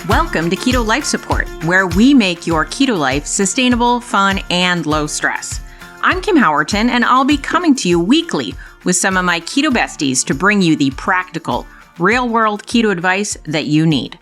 Welcome to Keto Life Support, where we make your keto life sustainable, fun, and low stress. I'm Kim Howerton, and I'll be coming to you weekly with some of my keto besties to bring you the practical, real-world keto advice that you need.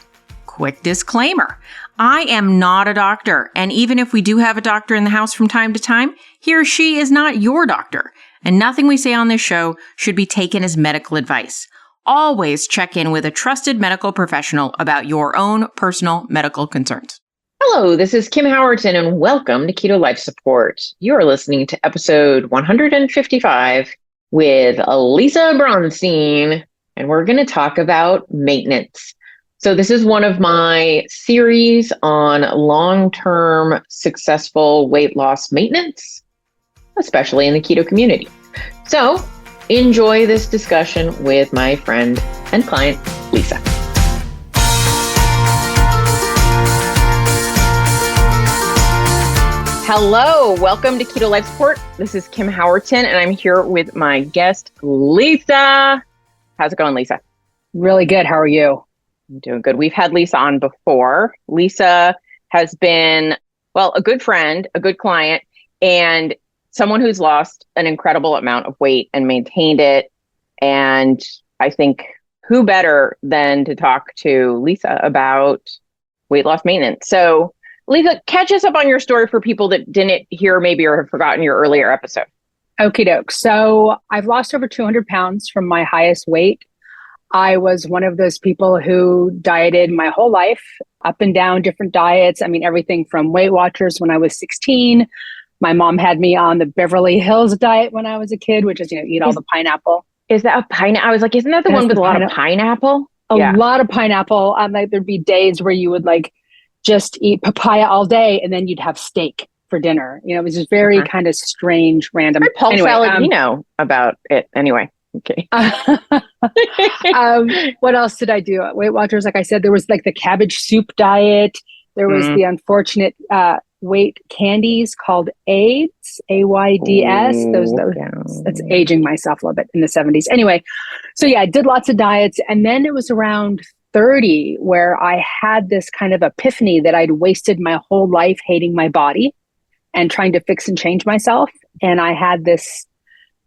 Quick disclaimer, I am not a doctor, and even if we do have a doctor in the house from time to time, he or she is not your doctor, and nothing we say on this show should be taken as medical advice. Always check in with a trusted medical professional about your own personal medical concerns. Hello, this is Kim Howerton, and welcome to Keto Life Support. You are listening to episode 155 with Lisa Brounstein, and we're going to talk about maintenance. So this is one of my series on long-term successful weight loss maintenance, especially in the keto community. So enjoy this discussion with my friend and client, Lisa. Hello, welcome to Keto Life Support. This is Kim Howerton, and I'm here with my guest, Lisa. How's it going, Lisa? Really good. How are you? I'm doing good. We've had Lisa on before. Lisa has been, well, a good friend, a good client, and someone who's lost an incredible amount of weight and maintained it. And I think who better than to talk to Lisa about weight loss maintenance. So Lisa, catch us up on your story for people that didn't hear maybe or have forgotten your earlier episode. Okie doke. So I've lost over 200 pounds from my highest weight. I was one of those people who dieted my whole life, up and down different diets. I mean, everything from Weight Watchers when I was 16. My mom had me on the Beverly Hills diet when I was a kid, which is, eat all the pineapple. Is that a pineapple? I was like, isn't that the one with a lot of pineapple? A lot of pineapple. Like there'd be days where you would like just eat papaya all day and then you'd have steak for dinner. It was just very kind of strange, random. Pulse salad, about it anyway. Okay. What else did I do? Weight Watchers, like I said, there was like the cabbage soup diet. There was the unfortunate weight candies called AIDS, AIDS. That's aging myself a little bit in the 70s. Anyway, so I did lots of diets. And then it was around 30 where I had this kind of epiphany that I'd wasted my whole life hating my body and trying to fix and change myself. And I had this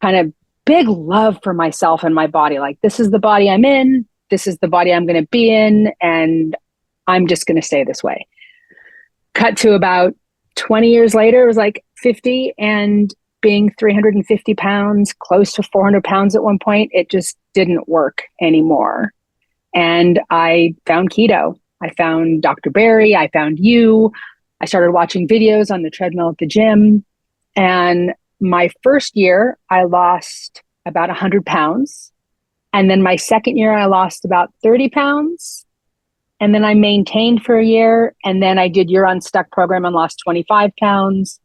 kind of big love for myself and my body. Like, this is the body I'm in. This is the body I'm going to be in. And I'm just going to stay this way. Cut to about 20 years later, it was like 50 and being 350 pounds, close to 400 pounds at one point, it just didn't work anymore. And I found keto. I found Dr. Barry. I found you. I started watching videos on the treadmill at the gym. And my first year, I lost about 100 pounds. And then my second year, I lost about 30 pounds. And then I maintained for a year. And then I did your Unstuck program and lost 25 pounds.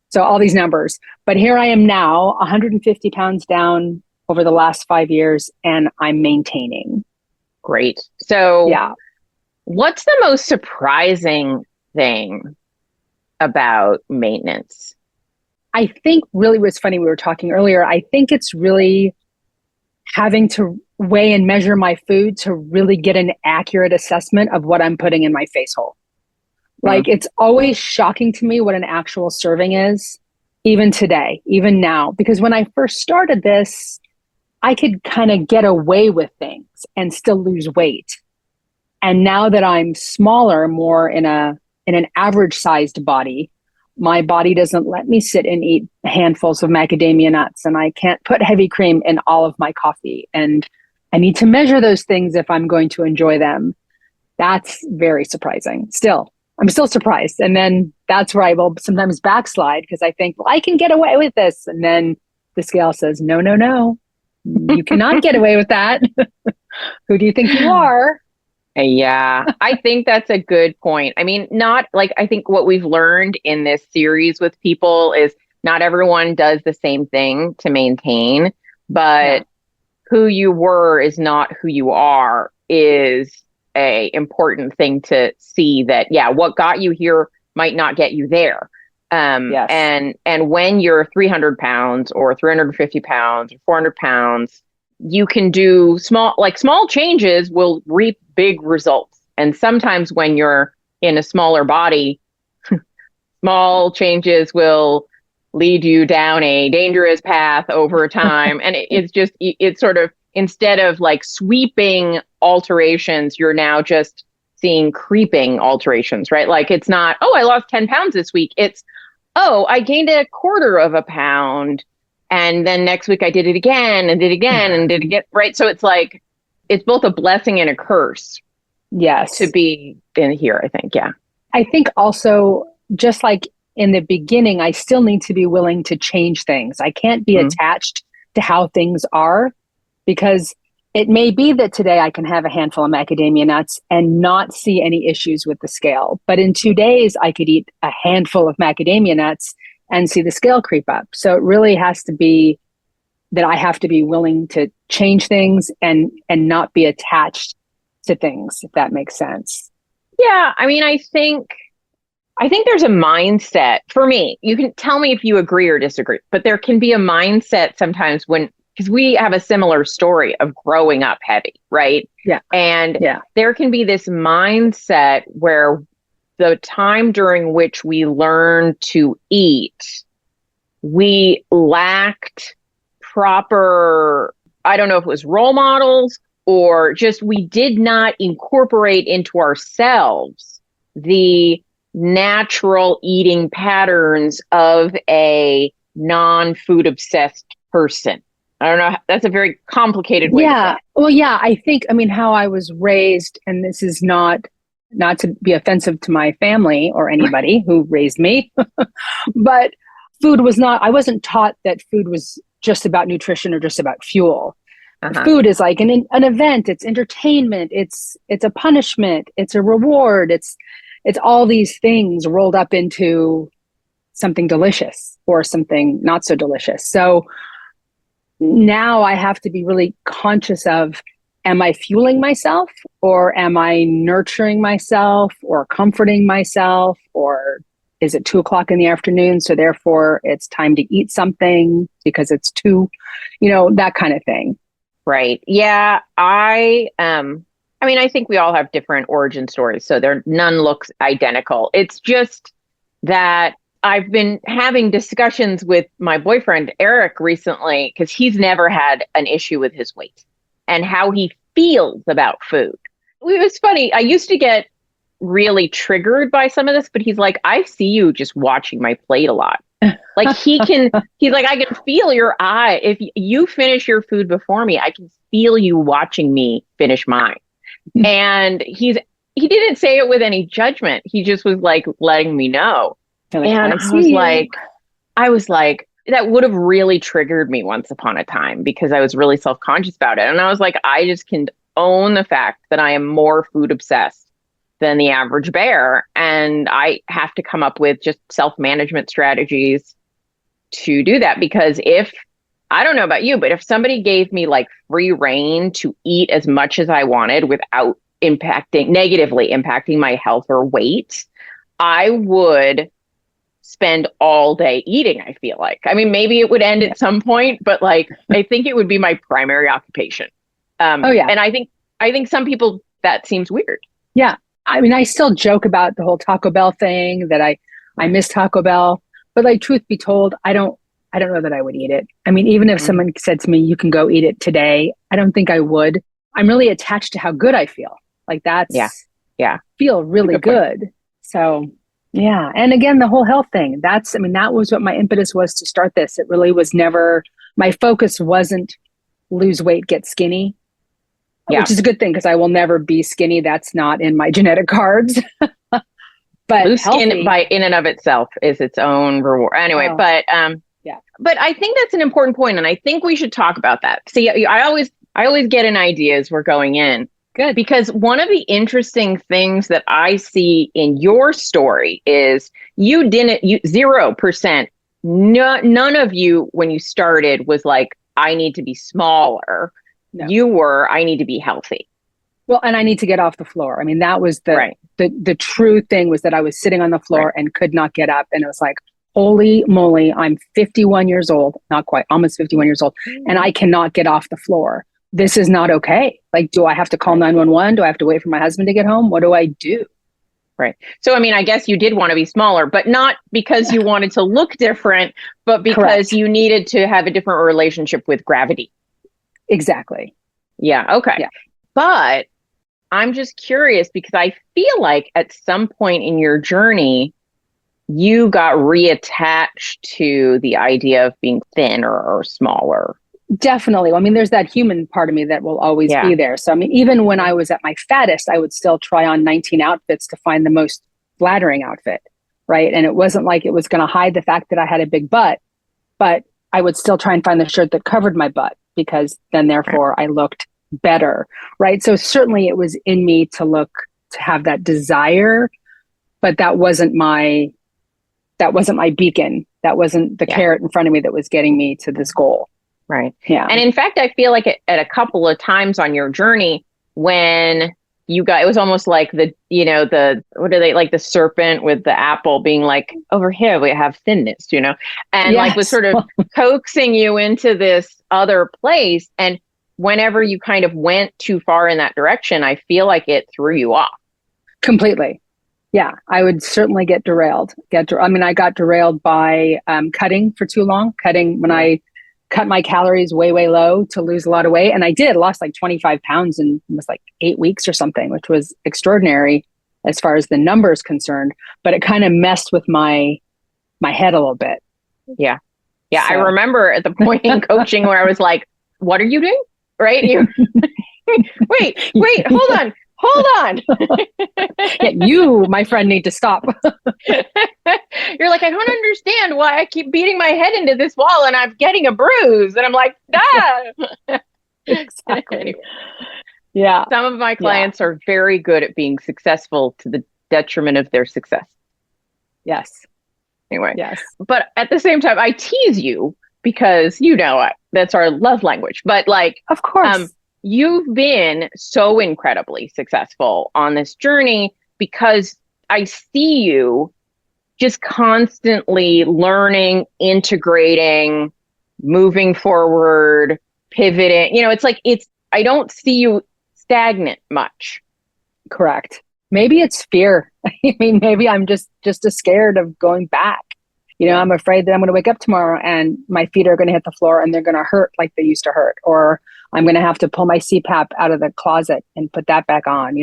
So all these numbers. But here I am now, 150 pounds down over the last 5 years, and I'm maintaining. Great. So what's the most surprising thing about maintenance? I think really what's funny, we were talking earlier, I think it's really having to weigh and measure my food to really get an accurate assessment of what I'm putting in my face hole. Like, it's always shocking to me what an actual serving is, even today, even now, because when I first started this, I could kind of get away with things and still lose weight. And now that I'm smaller, more in an average sized body, my body doesn't let me sit and eat handfuls of macadamia nuts, and I can't put heavy cream in all of my coffee. And I need to measure those things if I'm going to enjoy them. That's very surprising. I'm still surprised. And then that's where I will sometimes backslide because I think, well, I can get away with this. And then the scale says, no, you cannot get away with that. Who do you think you are? Yeah, I think that's a good point. I mean, I think what we've learned in this series with people is not everyone does the same thing to maintain, but who you were is not who you are is a important thing to see that, what got you here might not get you there. And when you're 300 pounds or 350 pounds or 400 pounds, you can do small changes will reap big results. And sometimes when you're in a smaller body, small changes will lead you down a dangerous path over time. And it's sort of, instead of like sweeping alterations, you're now just seeing creeping alterations, right? Like it's not, oh, I lost 10 pounds this week. It's, oh, I gained a quarter of a pound. And then next week I did it again and did it again and did it again, right? So it's like, it's both a blessing and a curse. Yes. To be in here, I think. Yeah. I think also, just like in the beginning, I still need to be willing to change things. I can't be attached to how things are, because it may be that today I can have a handful of macadamia nuts and not see any issues with the scale. But in 2 days, I could eat a handful of macadamia nuts and see the scale creep up. So it really has to be that I have to be willing to change things and not be attached to things, if that makes sense. Yeah. I mean, I think there's a mindset for me. You can tell me if you agree or disagree, but there can be a mindset sometimes because we have a similar story of growing up heavy, right? Yeah. And there can be this mindset where the time during which we learn to eat, we lacked proper, I don't know if it was role models or just we did not incorporate into ourselves the natural eating patterns of a non-food obsessed person. I don't know. That's a very complicated way to say it. Well, yeah, I think, I mean, how I was raised, and this is not to be offensive to my family or anybody who raised me, but I wasn't taught that food was just about nutrition or just about fuel. Food is like an event. It's entertainment. It's a punishment. It's a reward. It's all these things rolled up into something delicious or something not so delicious. So now I have to be really conscious of, am I fueling myself, or am I nurturing myself or comforting myself, or is it 2:00 in the afternoon? So therefore it's time to eat something because it's 2, that kind of thing. Right. Yeah. I mean, I think we all have different origin stories, so none looks identical. It's just that I've been having discussions with my boyfriend, Eric, recently, because he's never had an issue with his weight and how he feels about food. It was funny. I used to get really triggered by some of this, but he's like, I see you just watching my plate a lot. Like he's like, I can feel your eye. If you finish your food before me, I can feel you watching me finish mine. And he didn't say it with any judgment. He just was like letting me know. And I was like, that would have really triggered me once upon a time because I was really self-conscious about it. And I was like, I just can own the fact that I am more food obsessed than the average bear. And I have to come up with just self-management strategies to do that. Because I don't know about you, but if somebody gave me like free reign to eat as much as I wanted without negatively impacting my health or weight, I would spend all day eating, I feel like. I mean, maybe it would end at some point, but like, I think it would be my primary occupation. And I think some people, that seems weird. Yeah. I mean, I still joke about the whole Taco Bell thing, that I miss Taco Bell, but like, truth be told, I don't know that I would eat it. I mean, even if someone said to me, you can go eat it today, I don't think I would. I'm really attached to how good I feel. Like that's, feel really good. So yeah. And again, the whole health thing, that was what my impetus was to start this. It really was never, my focus wasn't lose weight, get skinny. Which is a good thing because I will never be skinny. That's not in my genetic cards. But skin in and of itself is its own reward. Anyway, but I think that's an important point, and I think we should talk about that. See, I always get an idea as we're going in. Good. Because one of the interesting things that I see in your story is you 0%. None of you, when you started, was like, I need to be smaller. No. You were, I need to be healthy. Well, and I need to get off the floor. I mean, that was the true thing, was that I was sitting on the floor and could not get up. And it was like, holy moly, I'm 51 years old, not quite, almost 51 years old. And I cannot get off the floor. this is not okay. Like, do I have to call 911? Do I have to wait for my husband to get home? What do I do? Right. So, I mean, I guess you did want to be smaller, but not because you wanted to look different, but because Correct. you needed to have a different relationship with gravity. Exactly. Yeah. Okay. Yeah. But I'm just curious because I feel like at some point in your journey, you got reattached to the idea of being thin or smaller. Definitely. I mean, there's that human part of me that will always be there. So, I mean, even when I was at my fattest, I would still try on 19 outfits to find the most flattering outfit. Right. And it wasn't like it was going to hide the fact that I had a big butt, but I would still try and find the shirt that covered my butt because then therefore I looked better. Right. So certainly it was in me to have that desire, but that wasn't my beacon. That wasn't the carrot in front of me that was getting me to this goal. Right. Yeah. And in fact, I feel like at a couple of times on your journey when it was almost like what are they, like the serpent with the apple being like, over here we have thinness, and like was sort of coaxing you into this other place. And whenever you kind of went too far in that direction, I feel like it threw you off. Completely. Yeah, I would certainly get derailed. I got derailed by cutting for too long, when I cut my calories way, way low to lose a lot of weight. And I lost like 25 pounds in almost like 8 weeks or something, which was extraordinary as far as the numbers concerned, but it kind of messed with my head a little bit. Yeah. Yeah. So. I remember at the point in coaching where I was like, what are you doing? Right? Wait, hold on. Yeah, you, my friend, need to stop. You're like, I don't understand why I keep beating my head into this wall and I'm getting a bruise. And I'm like, Exactly. Anyway. Yeah. Some of my clients are very good at being successful to the detriment of their success. Yes. Anyway. Yes. But at the same time, I tease you because that's our love language. But like, of course. You've been so incredibly successful on this journey because I see you just constantly learning, integrating, moving forward, pivoting. I don't see you stagnant much. Correct. Maybe it's fear. I mean, maybe I'm just as scared of going back. I'm afraid that I'm going to wake up tomorrow and my feet are going to hit the floor and they're going to hurt like they used to hurt, or I'm going to have to pull my CPAP out of the closet and put that back on.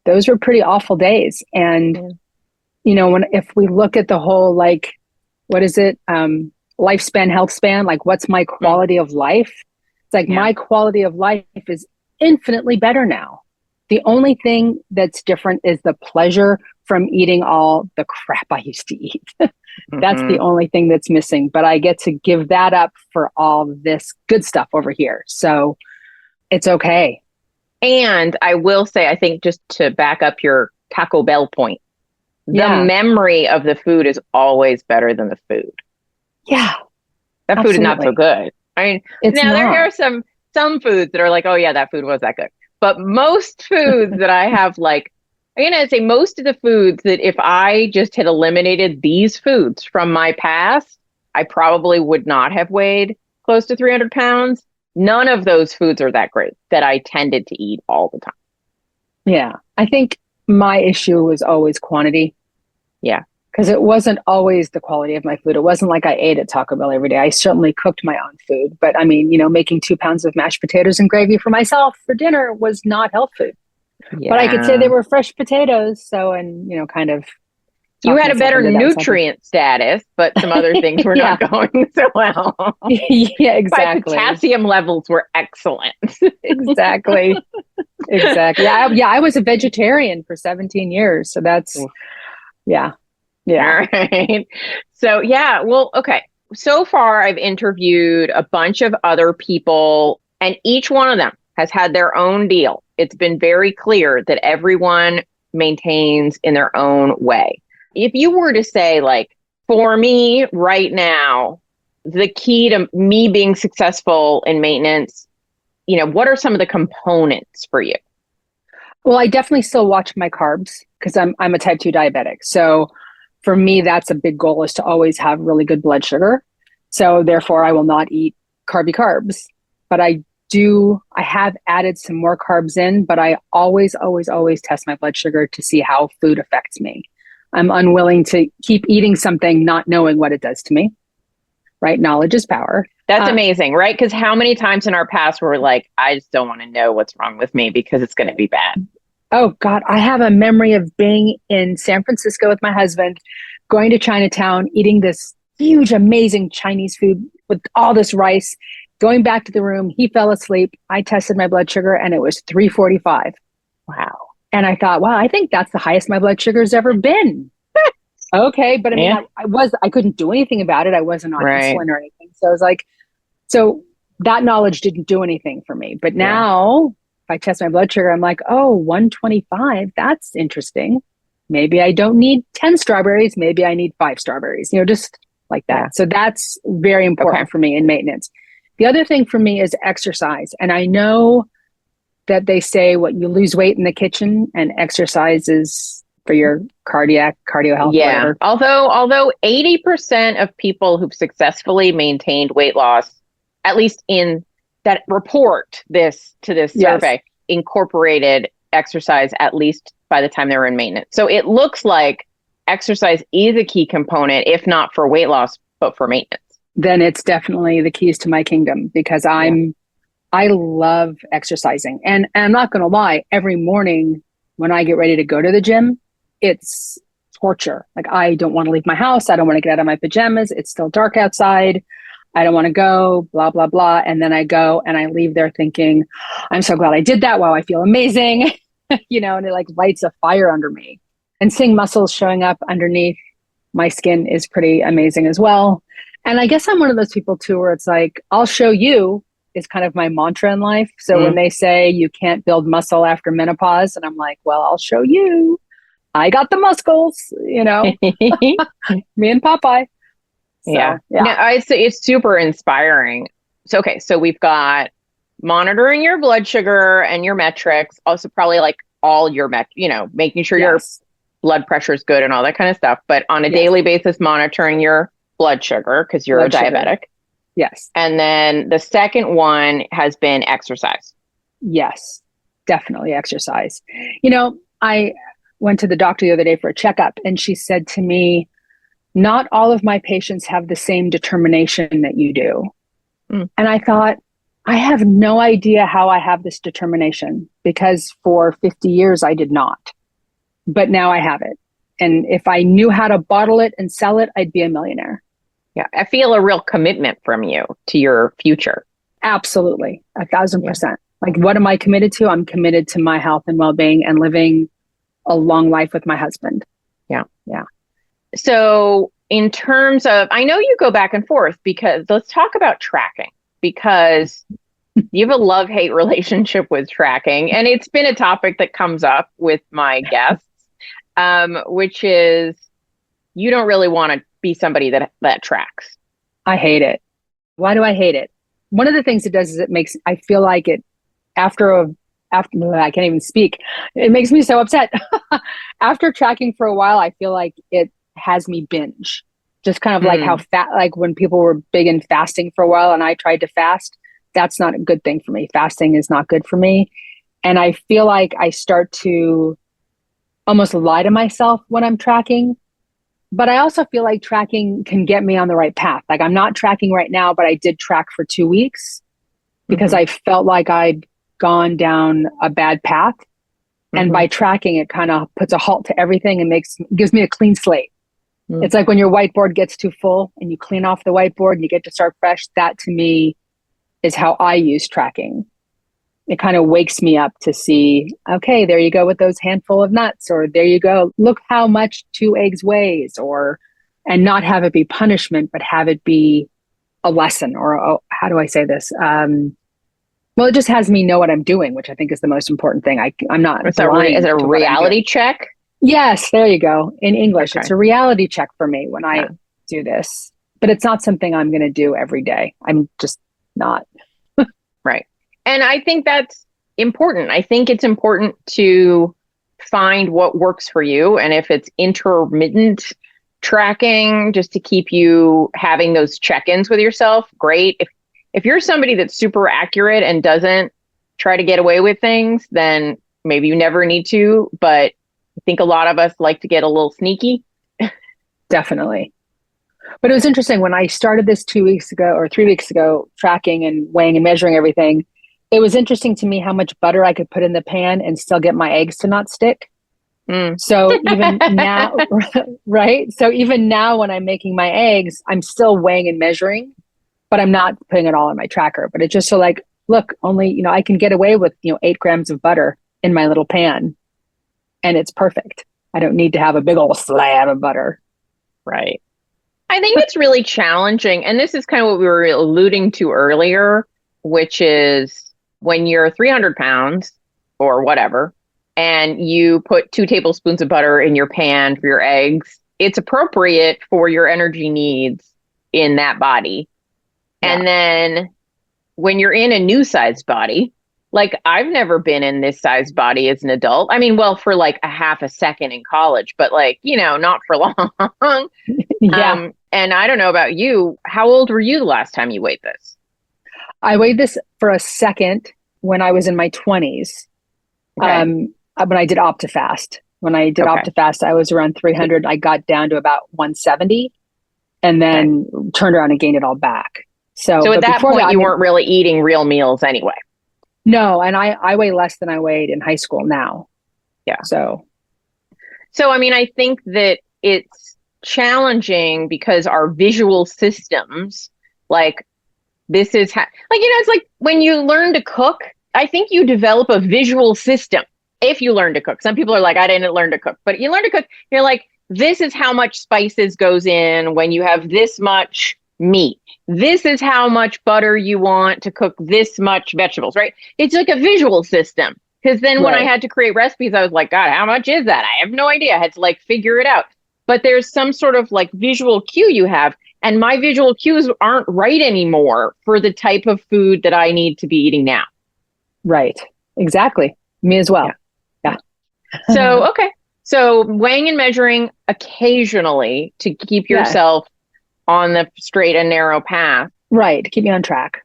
Those were pretty awful days. And, if we look at the whole, like, what is it? Lifespan, health span, like what's my quality of life? It's like my quality of life is infinitely better now. The only thing that's different is the pleasure from eating all the crap I used to eat. That's the only thing that's missing. But I get to give that up for all this good stuff over here. So it's okay. And I will say, I think just to back up your Taco Bell point, the memory of the food is always better than the food. Yeah. That food is not so good. I mean, there are some foods that are like, oh yeah, that food was that good. But most foods that I have, like, I'm going to say most of the foods that if I just had eliminated these foods from my past, I probably would not have weighed close to 300 pounds. None of those foods are that great that I tended to eat all the time. Yeah. I think my issue was always quantity. Yeah. Because it wasn't always the quality of my food. It wasn't like I ate at Taco Bell every day. I certainly cooked my own food. But I mean, making 2 pounds of mashed potatoes and gravy for myself for dinner was not health food. Yeah. But I could say they were fresh potatoes. So, kind of. You had a better nutrient status, but some other things were not going so well. Yeah, exactly. My potassium levels were excellent. Exactly. Yeah, I was a vegetarian for 17 years. So that's, yeah. All right. So, well, okay. So far, I've interviewed a bunch of other people, and each one of them has had their own deal. It's been very clear that everyone maintains in their own way. If you were to say, like, for me right now, the key to me being successful in maintenance, what are some of the components for you? Well, I definitely still watch my carbs because I'm a type 2 diabetic. So for me, that's a big goal, is to always have really good blood sugar. So therefore, I will not eat carbs. But I I have added some more carbs in, but I always, always, always test my blood sugar to see how food affects me. I'm unwilling to keep eating something not knowing what it does to me. Right? Knowledge is power. That's amazing, right? Because how many times in our past were like, I just don't want to know what's wrong with me because it's going to be bad. Oh God, I have a memory of being in San Francisco with my husband, going to Chinatown, eating this huge, amazing Chinese food with all this rice, going back to the room. He fell asleep. I tested my blood sugar and it was 345. Wow. And I thought, wow, I think that's the highest my blood sugar's ever been. Okay. But I mean, I couldn't do anything about it. I wasn't on insulin or anything. So I was like, so that knowledge didn't do anything for me. But now if I test my blood sugar, I'm like, oh, 125, that's interesting. Maybe I don't need 10 strawberries. Maybe I need 5 strawberries, just like that. Yeah. So that's very important for me in maintenance. The other thing for me is exercise. And I know that they say you lose weight in the kitchen and exercise is for your cardio health. Yeah. Whatever. Although 80% of people who've successfully maintained weight loss, at least in that report this survey, incorporated exercise at least by the time they were in maintenance. So it looks like exercise is a key component, if not for weight loss, but for maintenance. Then it's definitely the keys to my kingdom because I love exercising. And I'm not going to lie, every morning when I get ready to go to the gym, it's torture. Like I don't want to leave my house. I don't want to get out of my pajamas. It's still dark outside. I don't want to go, blah, blah, blah. And then I go and I leave there thinking, I'm so glad I did that. Wow, I feel amazing. And it like lights a fire under me. And seeing muscles showing up underneath my skin is pretty amazing as well. And I guess I'm one of those people too, where it's like, I'll show you is kind of my mantra in life. So when they say you can't build muscle after menopause, and I'm like, well, I'll show you. I got the muscles, me and Popeye. So, yeah. No, it's super inspiring. So we've got monitoring your blood sugar and your metrics, also probably like all your making sure your blood pressure is good and all that kind of stuff. But on a daily basis, monitoring your blood sugar because you're a diabetic. Yes. And then the second one has been exercise. Yes, definitely exercise. I went to the doctor the other day for a checkup and she said to me, not all of my patients have the same determination that you do. And I thought, I have no idea how I have this determination because for 50 years I did not. But now I have it. And if I knew how to bottle it and sell it, I'd be a millionaire. Yeah, I feel a real commitment from you to your future. Absolutely. 1,000%. Like, what am I committed to? I'm committed to my health and well-being and living a long life with my husband. Yeah. Yeah. So in terms of, I know you go back and forth because let's talk about tracking because you have a love-hate relationship with tracking. And it's been a topic that comes up with my guests, which is you don't really want to be somebody that tracks. I hate it. Why do I hate it? One of the things it does is I feel like it after I can't even speak. It makes me so upset. After tracking for a while, I feel like it has me binge. Just kind of like how like when people were big in fasting for a while and I tried to fast, that's not a good thing for me. Fasting is not good for me. And I feel like I start to almost lie to myself when I'm tracking. But I also feel like tracking can get me on the right path. Like I'm not tracking right now, but I did track for 2 weeks because I felt like I'd gone down a bad path. And by tracking, it kind of puts a halt to everything and gives me a clean slate. It's like when your whiteboard gets too full and you clean off the whiteboard and you get to start fresh. That to me is how I use tracking. It kind of wakes me up to see, okay, there you go with those handful of nuts, or there you go, look how much 2 eggs weighs, and not have it be punishment, but have it be a lesson, or how do I say this? Well, it just has me know what I'm doing, which I think is the most important thing. I'm not. Is it a reality check? Yes, there you go. In English, it's a reality check for me when I do this, but it's not something I'm going to do every day. I'm just not. Right. And I think that's important. I think it's important to find what works for you. And if it's intermittent tracking, just to keep you having those check-ins with yourself, great. If you're somebody that's super accurate and doesn't try to get away with things, then maybe you never need to. But I think a lot of us like to get a little sneaky. Definitely. But it was interesting when I started this 2 weeks ago or 3 weeks ago, tracking and weighing and measuring everything. It was interesting to me how much butter I could put in the pan and still get my eggs to not stick. So even now, right? So even now when I'm making my eggs, I'm still weighing and measuring, but I'm not putting it all in my tracker. But it's just so like, look, only, I can get away with, 8 grams of butter in my little pan and it's perfect. I don't need to have a big old slab of butter. Right. I think it's really challenging. And this is kind of what we were alluding to earlier, which is when you're 300 pounds or whatever, and you put 2 tablespoons of butter in your pan for your eggs, it's appropriate for your energy needs in that body. Yeah. And then when you're in a new size body, like I've never been in this size body as an adult. I mean, well, for like a half a second in college, but like, not for long. Yeah. And I don't know about you. How old were you the last time you weighed this? I weighed this for a second when I was in my 20s. Okay. When I did OptiFast. When I did OptiFast, I was around 300. I got down to about 170 and then turned around and gained it all back. So at that point, you weren't really eating real meals anyway. No, and I weigh less than I weighed in high school now. Yeah. So I mean, I think that it's challenging because our visual systems, like this is it's like when you learn to cook, I think you develop a visual system if you learn to cook. Some people are like, I didn't learn to cook, but you learn to cook. You're like, this is how much spices goes in when you have this much meat. This is how much butter you want to cook this much vegetables, right? It's like a visual system. Because then when I had to create recipes, I was like, God, how much is that? I have no idea. I had to like figure it out. But there's some sort of like visual cue you have. And my visual cues aren't right anymore for the type of food that I need to be eating now. Right. Exactly. Me as well. Yeah. So, okay. So weighing and measuring occasionally to keep yourself on the straight and narrow path. Right. Keep me on track.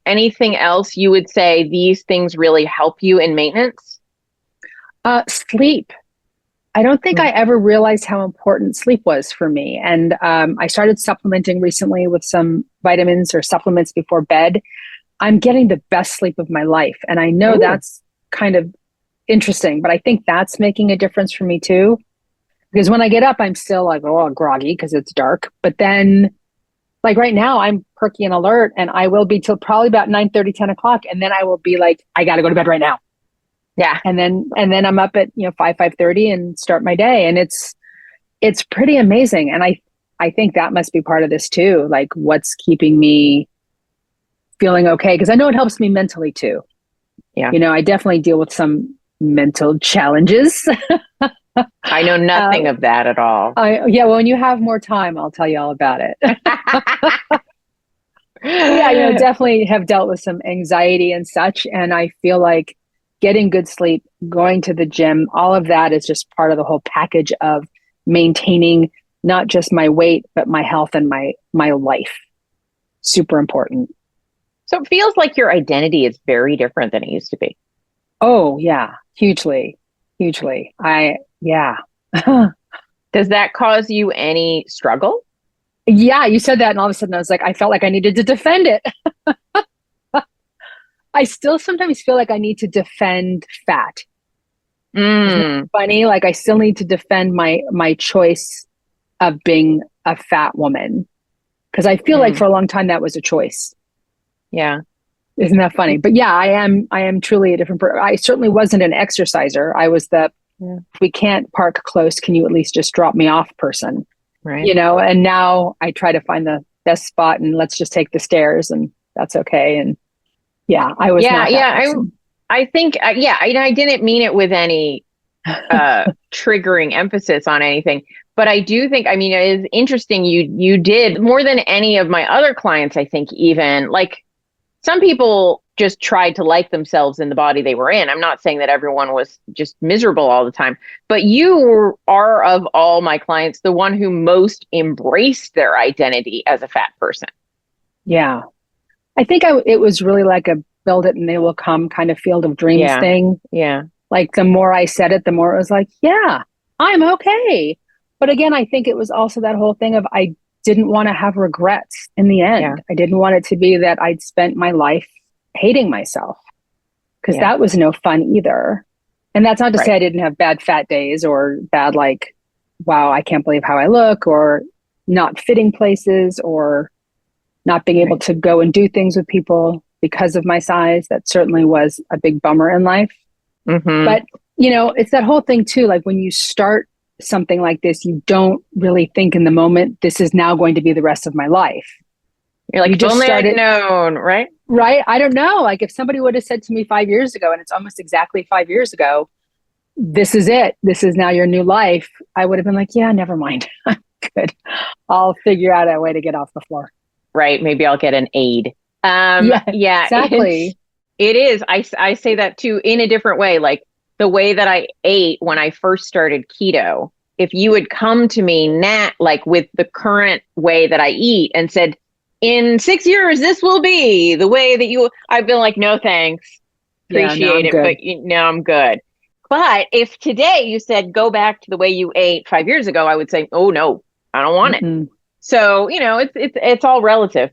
Anything else you would say these things really help you in maintenance? Sleep. I don't think I ever realized how important sleep was for me. And I started supplementing recently with some vitamins or supplements before bed. I'm getting the best sleep of my life. And I know that's kind of interesting, but I think that's making a difference for me too. Because when I get up, I'm still like, groggy because it's dark. But then like right now, I'm perky and alert and I will be till probably about 9:30, 10 o'clock. And then I will be like, I got to go to bed right now. Yeah. And then I'm up at, 5:30 and start my day. And it's pretty amazing. And I think that must be part of this too. Like what's keeping me feeling okay. Because I know it helps me mentally too. Yeah. I definitely deal with some mental challenges. I know nothing of that at all. Well, when you have more time, I'll tell you all about it. Definitely have dealt with some anxiety and such. And I feel like getting good sleep, going to the gym, all of that is just part of the whole package of maintaining not just my weight, but my health and my life. Super important. So it feels like your identity is very different than it used to be. Oh, yeah. Hugely. Yeah. Does that cause you any struggle? Yeah, you said that and all of a sudden I was like, I felt like I needed to defend it. I still sometimes feel like I need to defend fat. Isn't it funny? Like I still need to defend my choice of being a fat woman. Because I feel like for a long time that was a choice. Yeah. Isn't that funny? But yeah, I am truly a different person. I certainly wasn't an exerciser. I was the if we can't park close, can you at least just drop me off person? Right. And now I try to find the best spot and let's just take the stairs and that's okay. And yeah, I was not that person. I think I didn't mean it with any triggering emphasis on anything, but I do think, it is interesting. You did more than any of my other clients. I think even like some people just tried to like themselves in the body they were in. I'm not saying that everyone was just miserable all the time, but you are of all my clients, the one who most embraced their identity as a fat person. Yeah. I think it was really like a build it and they will come kind of field of dreams thing. Yeah. Like the more I said it, the more it was like, yeah, I'm okay. But again, I think it was also that whole thing of I didn't want to have regrets in the end. Yeah. I didn't want it to be that I'd spent my life hating myself, because that was no fun either. And that's not to say I didn't have bad fat days or bad, like, wow, I can't believe how I look, or not fitting places, or not being able to go and do things with people because of my size. That certainly was a big bummer in life. Mm-hmm. But, it's that whole thing too. Like when you start something like this, you don't really think in the moment, this is now going to be the rest of my life. You're like, if only I'd known, right? Right. I don't know. Like if somebody would have said to me 5 years ago, and it's almost exactly 5 years ago, this is it. This is now your new life. I would have been like, yeah, never mind. I'm good. I'll figure out a way to get off the floor. Right. Maybe I'll get an aid. Yeah, exactly. It is. I say that too in a different way. Like the way that I ate when I first started keto, if you would come to me now, like with the current way that I eat and said, in 6 years, this will be the way that I've been like, no, thanks. Appreciate it. But I'm good. But if today you said, go back to the way you ate 5 years ago, I would say, oh no, I don't want it. So, it's all relative.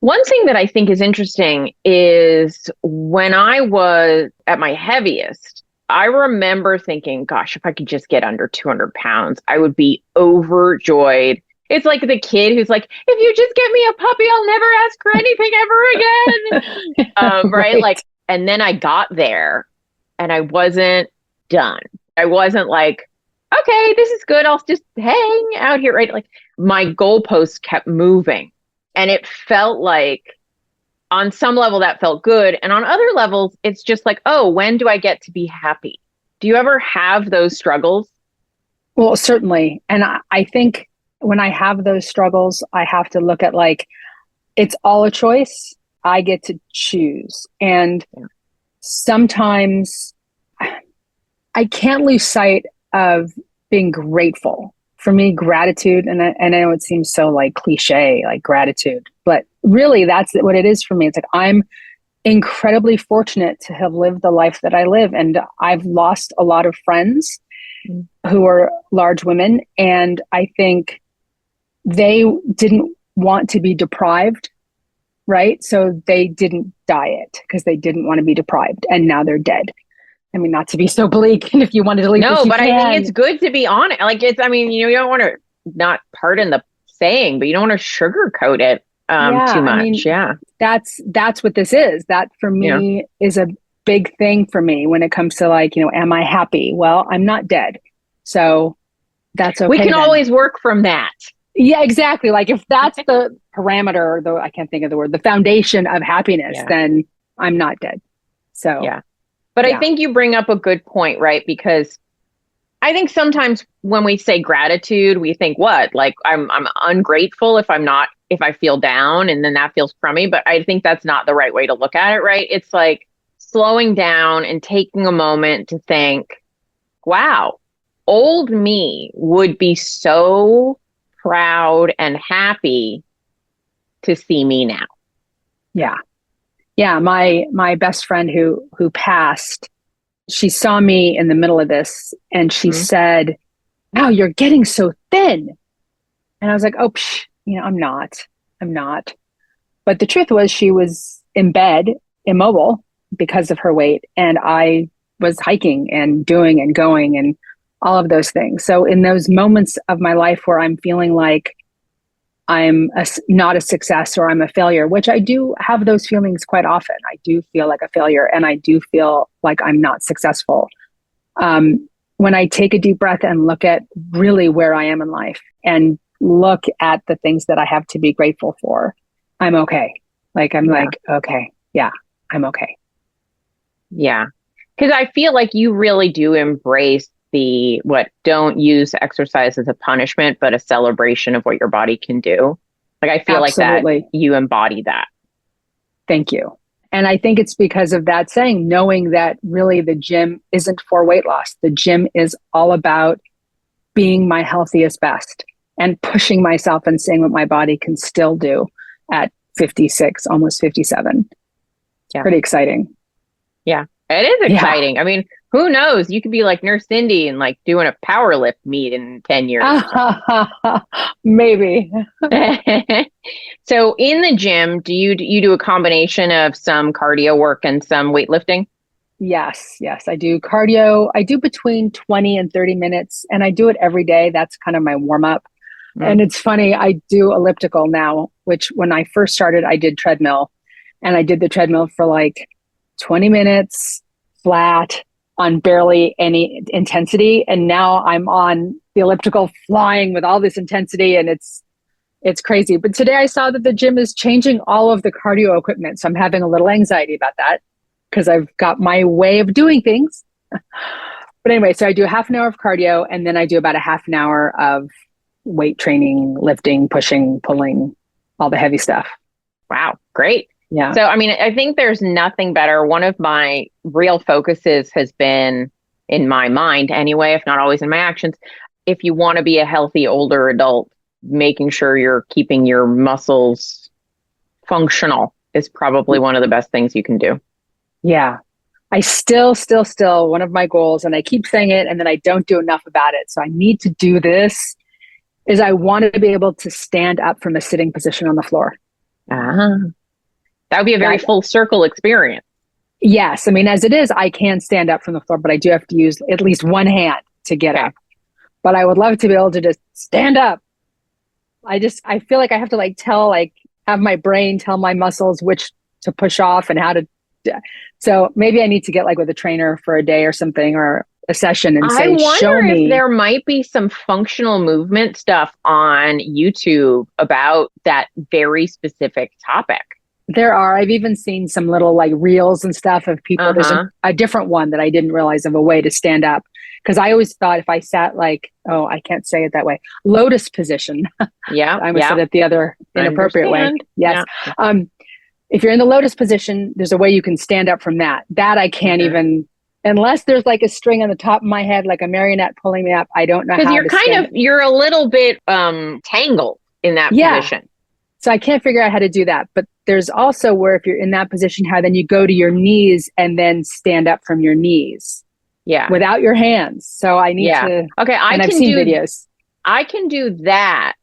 One thing that I think is interesting is when I was at my heaviest, I remember thinking, gosh, if I could just get under 200 pounds, I would be overjoyed. It's like the kid who's like, if you just get me a puppy, I'll never ask for anything ever again. Right? Like, and then I got there and I wasn't done. I wasn't like, okay, this is good. I'll just hang out here. Right? Like my goalposts kept moving. And it felt like on some level that felt good. And on other levels, it's just like, oh, when do I get to be happy? Do you ever have those struggles? Well, certainly. And I think when I have those struggles, I have to look at like, it's all a choice. I get to choose. And sometimes I can't lose sight of being grateful. For me, gratitude, and I know it seems so like cliche, like gratitude, but really that's what it is for me. It's like I'm incredibly fortunate to have lived the life that I live. And I've lost a lot of friends who are large women. And I think they didn't want to be deprived, right? So they didn't diet because they didn't want to be deprived. And now they're dead. I mean, not to be so bleak. And if you wanted to leave, no, but I think it's good to be honest. Like you don't want to, not pardon the saying, but you don't want to sugarcoat it too much. I mean, that's what this is. That for me is a big thing for me when it comes to like, am I happy? Well, I'm not dead. So that's okay. We can always work from that. Yeah, exactly. Like if that's the parameter, though I can't think of the word, the foundation of happiness, then I'm not dead. So But I think you bring up a good point, right? Because I think sometimes when we say gratitude, we think what? Like I'm ungrateful if I feel down, and then that feels crummy. But I think that's not the right way to look at it, right? It's like slowing down and taking a moment to think, wow, old me would be so proud and happy to see me now. Yeah. Yeah, my best friend who passed, she saw me in the middle of this and she said, wow, you're getting so thin. And I was like, oh, I'm not. But the truth was she was in bed, immobile because of her weight. And I was hiking and doing and going and all of those things. So in those moments of my life where I'm feeling like I'm not a success or I'm a failure, which I do have those feelings quite often. I do feel like a failure and I do feel like I'm not successful. When I take a deep breath and look at really where I am in life and look at the things that I have to be grateful for, I'm okay. Like, I'm like, okay, yeah, I'm okay. Yeah. Because I feel like you really do embrace don't use exercise as a punishment, but a celebration of what your body can do. Like, I feel like that you embody that. Thank you. And I think it's because of that saying, knowing that really the gym isn't for weight loss. The gym is all about being my healthiest best and pushing myself and seeing what my body can still do at 56, almost 57. Yeah. Pretty exciting. Yeah, it is exciting. Yeah. I mean, who knows? You could be like Nurse Cindy and like doing a power lift meet in 10 years. Maybe. So in the gym, do you do a combination of some cardio work and some weightlifting? Yes, I do cardio. I do between 20 and 30 minutes, and I do it every day. That's kind of my warm up. And it's funny, I do elliptical now, which when I first started, I did treadmill, and I did the treadmill for like 20 minutes flat on barely any intensity. And now I'm on the elliptical flying with all this intensity, and it's crazy. But today I saw that the gym is changing all of the cardio equipment. So I'm having a little anxiety about that because I've got my way of doing things. But anyway, so I do half an hour of cardio, and then I do about a half an hour of weight training, lifting, pushing, pulling, all the heavy stuff. Wow, great. Yeah. So, I mean, I think there's nothing better. One of my real focuses has been, in my mind anyway, if not always in my actions, if you want to be a healthy older adult, making sure you're keeping your muscles functional is probably one of the best things you can do. Yeah. I still, one of my goals, and I keep saying it and then I don't do enough about it, so I need to do this, is I want to be able to stand up from a sitting position on the floor. That would be a very full circle experience. Yes. I mean, as it is, I can stand up from the floor, but I do have to use at least one hand to get up. But I would love to be able to just stand up. I feel like I have to have my brain tell my muscles which to push off and how to. So maybe I need to get like with a trainer for a day or something, or a session, and say, I wonder show me. If there might be some functional movement stuff on YouTube about that very specific topic. There are. I've even seen some little like reels and stuff of people. There's a different one that I didn't realize of a way to stand up. Because I always thought if I sat like, I can't say it that way, lotus position. Yeah. I almost said it the other inappropriate way. Yes. Yeah. If you're in the lotus position, there's a way you can stand up from that. That I can't even, unless there's like a string on the top of my head, like a marionette pulling me up. I don't know how to you're a little bit tangled in that position. So I can't figure out how to do that. But there's also where if you're in that position, how then you go to your knees and then stand up from your knees. Yeah. Without your hands. So I need to. Okay. I've seen videos. I can do that.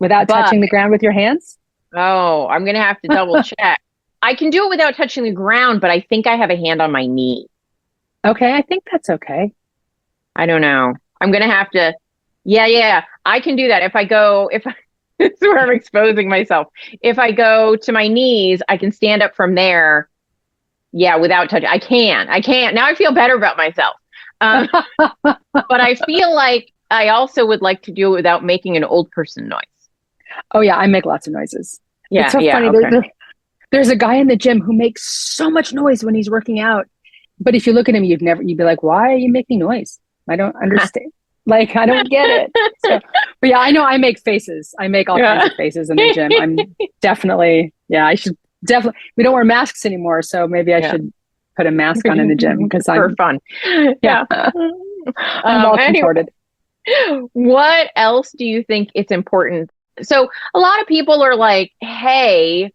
Without touching the ground with your hands? Oh, I'm going to have to double check. I can do it without touching the ground, but I think I have a hand on my knee. Okay. I think that's okay. I don't know. I'm going to have to. Yeah. I can do that. This is where I'm exposing myself. If I go to my knees, I can stand up from there. Yeah, without touching. I can't. Now I feel better about myself. But I feel like I also would like to do it without making an old person noise. Oh yeah, I make lots of noises. Yeah, it's so funny. Okay. There's a guy in the gym who makes so much noise when he's working out. But if you look at him, you'd be like, why are you making noise? I don't understand. Like, I don't get it. So, but yeah, I know I make faces. I make all kinds of faces in the gym. I'm definitely, I should definitely, we don't wear masks anymore. So maybe I should put a mask on in the gym because I'm for fun. Yeah. I'm all contorted. What else do you think it's important? So a lot of people are like, hey,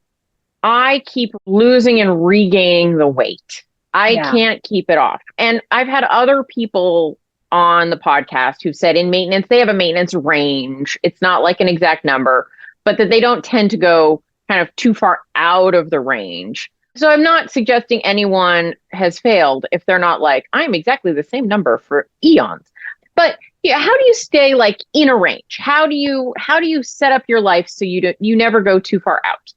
I keep losing and regaining the weight. I can't keep it off. And I've had other people on the podcast who said in maintenance, they have a maintenance range. It's not like an exact number, but that they don't tend to go kind of too far out of the range. So I'm not suggesting anyone has failed if they're not like, I'm exactly the same number for eons. But how do you stay like in a range? How do you set up your life so you never go too far out?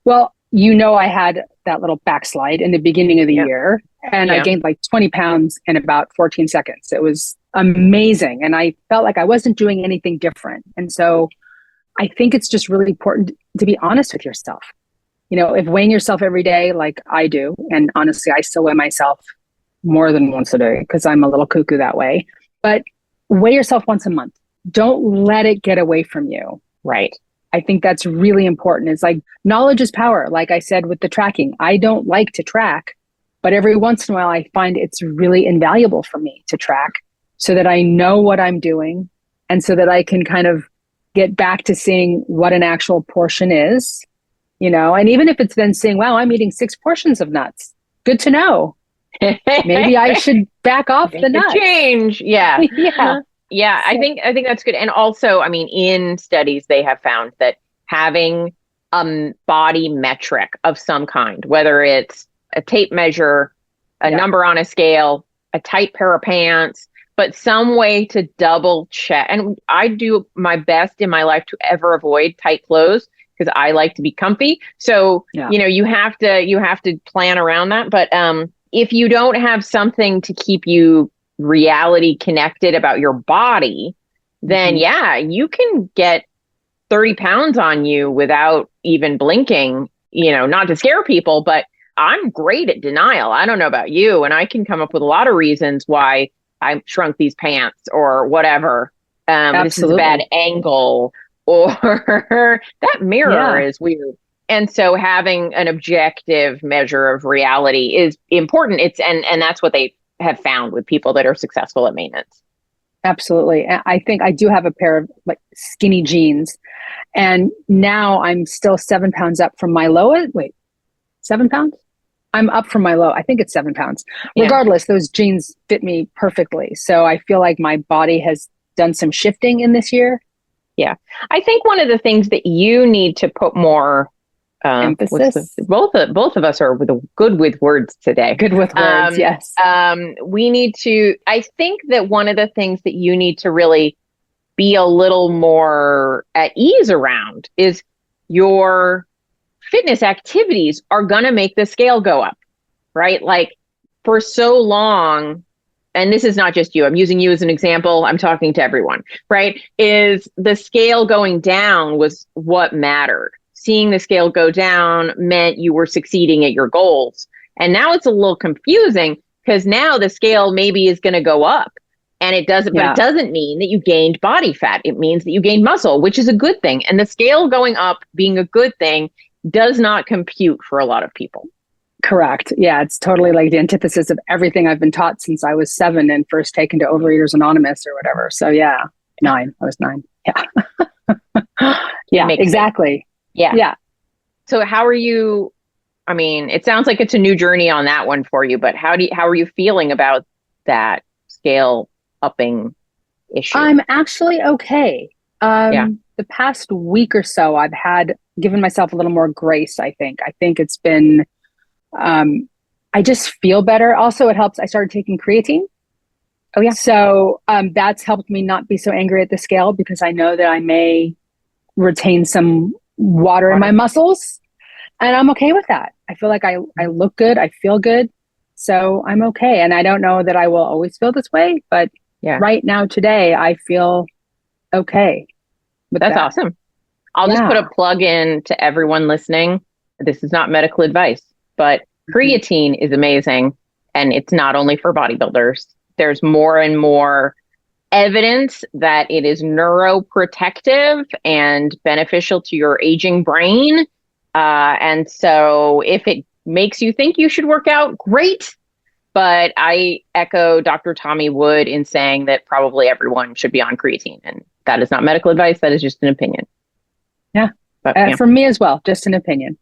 Well, I had that little backslide in the beginning of the year, and I gained like 20 pounds in about 14 seconds. It was amazing. And I felt like I wasn't doing anything different. And so I think it's just really important to be honest with yourself. If weighing yourself every day, like I do, and honestly, I still weigh myself more than once a day because I'm a little cuckoo that way, but weigh yourself once a month. Don't let it get away from you. Right. I think that's really important. It's like knowledge is power. Like I said, with the tracking, I don't like to track, but every once in a while I find it's really invaluable for me to track so that I know what I'm doing and so that I can kind of get back to seeing what an actual portion is and even if it's then saying, wow, I'm eating 6 portions of nuts. Good to know. Maybe I should back off the nuts. Change. Yeah. Yeah. Yeah. I think that's good. And also, I mean, in studies, they have found that having a body metric of some kind, whether it's a tape measure, a number on a scale, a tight pair of pants, but some way to double check. And I do my best in my life to ever avoid tight clothes because I like to be comfy. So, you have to plan around that. But if you don't have something to keep you reality connected about your body, then you can get 30 pounds on you without even blinking, not to scare people, but I'm great at denial. I don't know about you. And I can come up with a lot of reasons why I shrunk these pants or whatever. This is a bad angle or that mirror is weird. And so having an objective measure of reality is important. And that's what they have found with people that are successful at maintenance. Absolutely. I think I do have a pair of like skinny jeans, and now I'm still 7 pounds up from my low. 7 pounds? I'm up from my low. I think it's 7 pounds. Regardless, those jeans fit me perfectly. So I feel like my body has done some shifting in this year. Yeah. I think one of the things that you need to put more emphasis. Both of us are good with words today. Good with words, yes. We need to, I think that one of the things that you need to really be a little more at ease around is your fitness activities are going to make the scale go up, right? Like for so long, and this is not just you, I'm using you as an example, I'm talking to everyone, right? Is the scale going down was what mattered. Seeing the scale go down meant you were succeeding at your goals. And now it's a little confusing because now the scale maybe is going to go up and it doesn't, but it doesn't mean that you gained body fat. It means that you gained muscle, which is a good thing. And the scale going up being a good thing does not compute for a lot of people. Correct. Yeah. It's totally like the antithesis of everything I've been taught since I was 7 and first taken to Overeaters Anonymous or whatever. So 9, I was 9. Yeah. Yeah, exactly. Yeah. Yeah. So how are you? I mean, it sounds like it's a new journey on that one for you, but how are you feeling about that scale upping issue? I'm actually okay. The past week or so, I've given myself a little more grace. I think it's been, I just feel better. Also, it helps. I started taking creatine. Oh yeah. So, that's helped me not be so angry at the scale because I know that I may retain some water in my muscles, and I'm okay with that. I feel like I look good. I feel good. So I'm okay. And I don't know that I will always feel this way, but right now, today, I feel okay. That's awesome. I'll just put a plug in to everyone listening. This is not medical advice, but creatine is amazing. And it's not only for bodybuilders. There's more and more evidence that it is neuroprotective and beneficial to your aging brain. And so if it makes you think you should work out, great. But I echo Dr. Tommy Wood in saying that probably everyone should be on creatine. And that is not medical advice. That is just an opinion. Yeah. But, for me as well, just an opinion.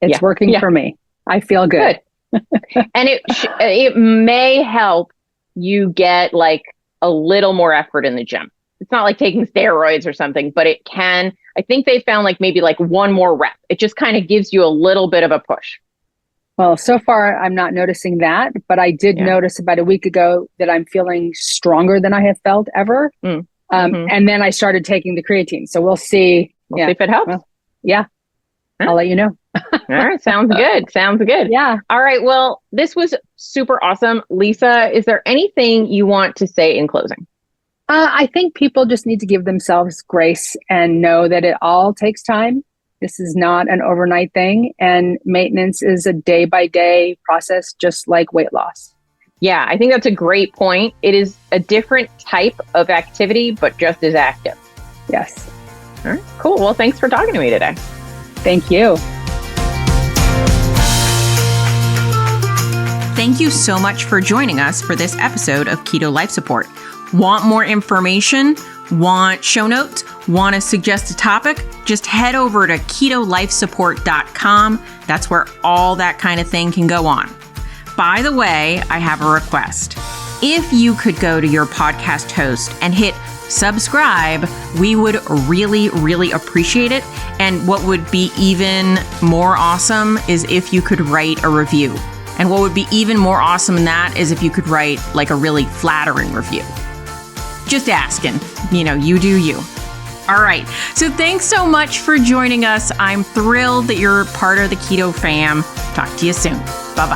It's working for me. I feel good. And it may help you get like a little more effort in the gym. It's not like taking steroids or something, but it can. I think they found like maybe like one more rep. It just kind of gives you a little bit of a push. Well, so far I'm not noticing that, but I did notice about a week ago that I'm feeling stronger than I have felt ever. And then I started taking the creatine. So we'll see. We'll see if it helps. Well, I'll let you know. All right. Sounds good. Sounds good. Yeah. All right. Well, this was super awesome. Lisa, is there anything you want to say in closing? I think people just need to give themselves grace and know that it all takes time. This is not an overnight thing. And maintenance is a day-by-day process, just like weight loss. Yeah, I think that's a great point. It is a different type of activity, but just as active. Yes. All right. Cool. Well, thanks for talking to me today. Thank you. Thank you so much for joining us for this episode of Keto Life Support. Want more information? Want show notes? Want to suggest a topic? just head over to ketolifesupport.com. That's where all that kind of thing can go on. By the way, I have a request. If you could go to your podcast host and hit subscribe, we would really, really appreciate it. And what would be even more awesome is if you could write a review. And what would be even more awesome than that is if you could write like a really flattering review. Just asking, you do you. All right. So thanks so much for joining us. I'm thrilled that you're part of the Keto fam. Talk to you soon. Bye-bye.